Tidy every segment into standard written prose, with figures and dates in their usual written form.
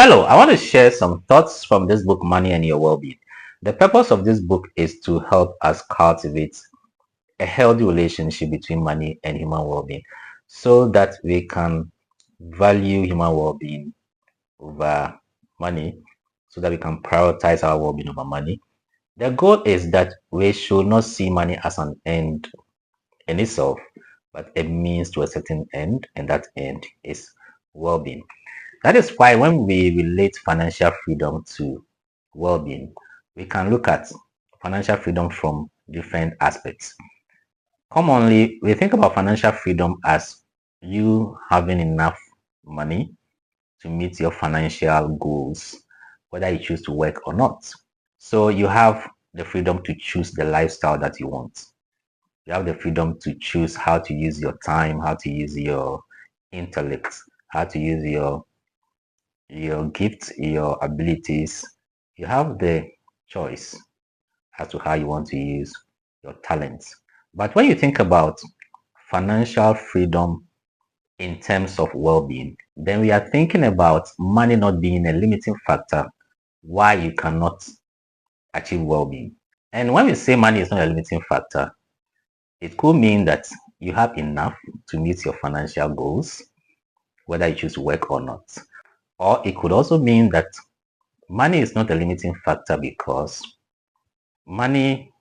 Hello, I want to share some thoughts from this book, Money and Your Wellbeing. The purpose of this book is to help us cultivate a healthy relationship between money and human well-being so that we can value human well-being over money, so that we can prioritize our well-being over money. The goal is that we should not see money as an end in itself, but a means to a certain end, and that end is well-being. That is why when we relate financial freedom to well-being, we can look at financial freedom from different aspects. Commonly, we think about financial freedom as you having enough money to meet your financial goals, whether you choose to work or not. So you have the freedom to choose the lifestyle that you want. You have the freedom to choose how to use your time, how to use your intellect, how to use your gifts, your abilities. You have the choice as to how you want to use your talents. But when you think about financial freedom in terms of well-being, then we are thinking about money not being a limiting factor why you cannot achieve well-being. And when we say money is not a limiting factor, it could mean that you have enough to meet your financial goals, whether you choose to work or not. Or it could also mean that money is not a limiting factor because money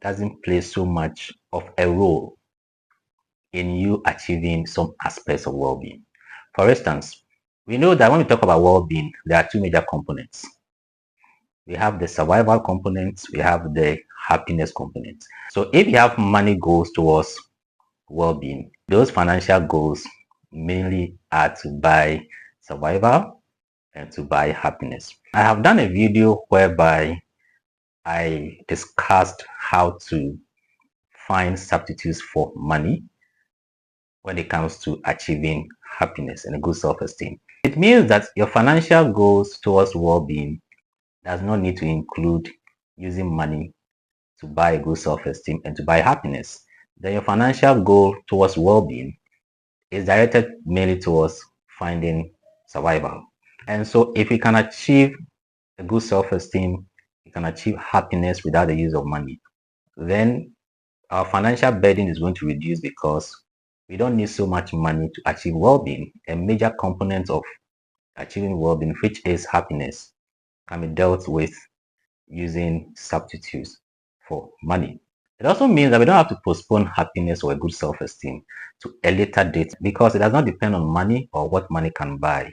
doesn't play so much of a role in you achieving some aspects of well-being. For instance, we know that when we talk about well-being, there are two major components. We have the survival component, we have the happiness component. So if you have money goals towards well-being, those financial goals mainly are to buy survival and to buy happiness. I have done a video whereby I discussed how to find substitutes for money when it comes to achieving happiness and a good self-esteem. It means that your financial goals towards well-being does not need to include using money to buy a good self-esteem and to buy happiness. Then your financial goal towards well-being is directed mainly towards finding survival. And so if you can achieve a good self-esteem, you can achieve happiness without the use of money, then our financial burden is going to reduce because we don't need so much money to achieve well-being. A major component of achieving well-being, which is happiness, can be dealt with using substitutes for money. It also means that we don't have to postpone happiness or a good self-esteem to a later date because it does not depend on money or what money can buy,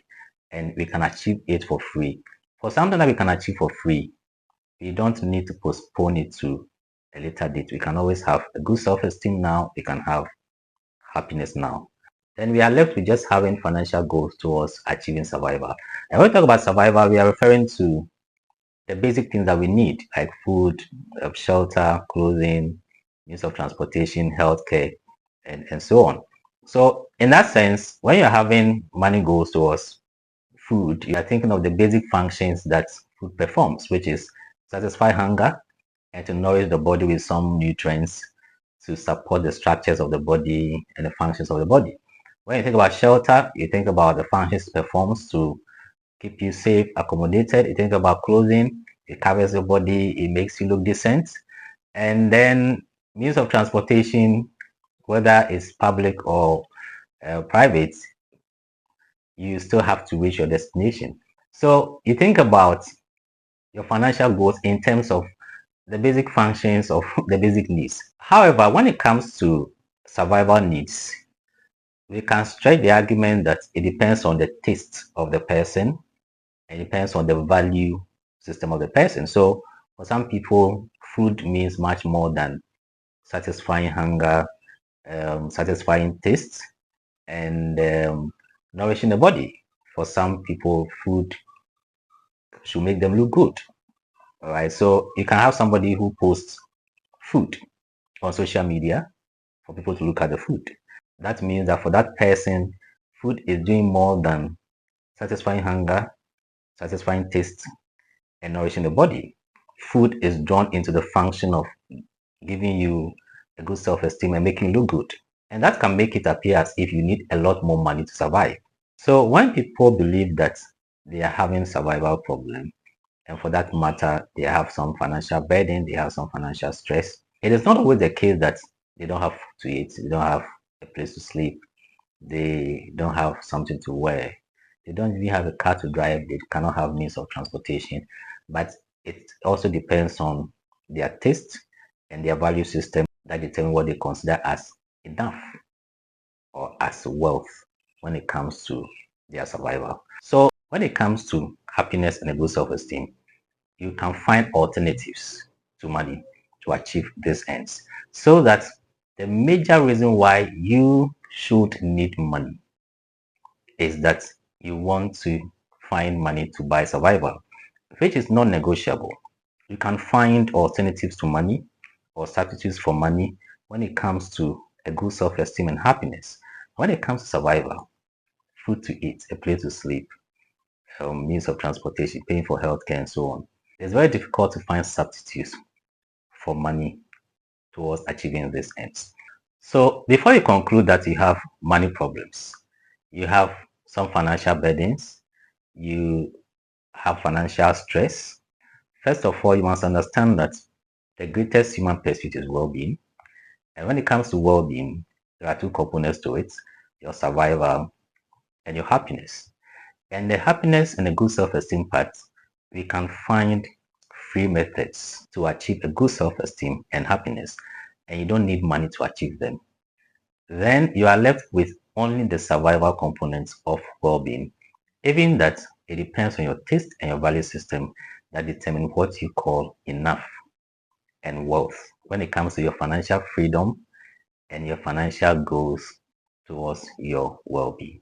and we can achieve it for free. For something that we can achieve for free, we don't need to postpone it to a later date. We can always have a good self-esteem now. We can have happiness now. Then we are left with just having financial goals towards achieving survival. And when we talk about survival, we are referring to the basic things that we need, like food, shelter, clothing, means of transportation, healthcare, and so on. So in that sense, when you're having money goals towards food, you are thinking of the basic functions that food performs, which is satisfy hunger and to nourish the body with some nutrients to support the structures of the body and the functions of the body. When you think about shelter, you think about the functions it performs to keep you safe, accommodated. You think about clothing, it covers your body, it makes you look decent. And then means of transportation, whether it's public or private, you still have to reach your destination. So you think about your financial goals in terms of the basic functions of the basic needs. However, when it comes to survival needs, we can stretch the argument that it depends on the taste of the person. It depends on the value system of the person. So for some people, food means much more than satisfying hunger, satisfying taste, and nourishing the body. For some people, food should make them look good. All right. So you can have somebody who posts food on social media for people to look at the food. That means that for that person, food is doing more than satisfying hunger, satisfying taste, and nourishing the body. Food is drawn into the function of giving you a good self-esteem and making you look good. And that can make it appear as if you need a lot more money to survive. So when people believe that they are having survival problem, and for that matter, they have some financial burden, they have some financial stress. It is not always the case that they don't have food to eat, they don't have a place to sleep, they don't have something to wear, they don't even have a car to drive, they cannot have means of transportation. But it also depends on their taste and their value system that determine what they consider as enough or as wealth when it comes to their survival. So when it comes to happiness and a good self-esteem, you can find alternatives to money to achieve these ends. So that the major reason why you should need money is that you want to find money to buy survival, which is non-negotiable. You can find alternatives to money or substitutes for money when it comes to a good self-esteem and happiness. When it comes to survival, food to eat, a place to sleep, means of transportation, paying for healthcare, and so on. It's very difficult to find substitutes for money towards achieving these ends. So before you conclude that you have money problems, you have some financial burdens, you have financial stress, first of all, you must understand that the greatest human pursuit is well-being. And when it comes to well-being, there are two components to it, your survival and your happiness. And the happiness and the good self-esteem part, we can find free methods to achieve a good self-esteem and happiness, and you don't need money to achieve them. Then you are left with only the survival components of well-being. Even that, it depends on your taste and your value system that determine what you call enough and wealth when it comes to your financial freedom and your financial goals towards your well-being.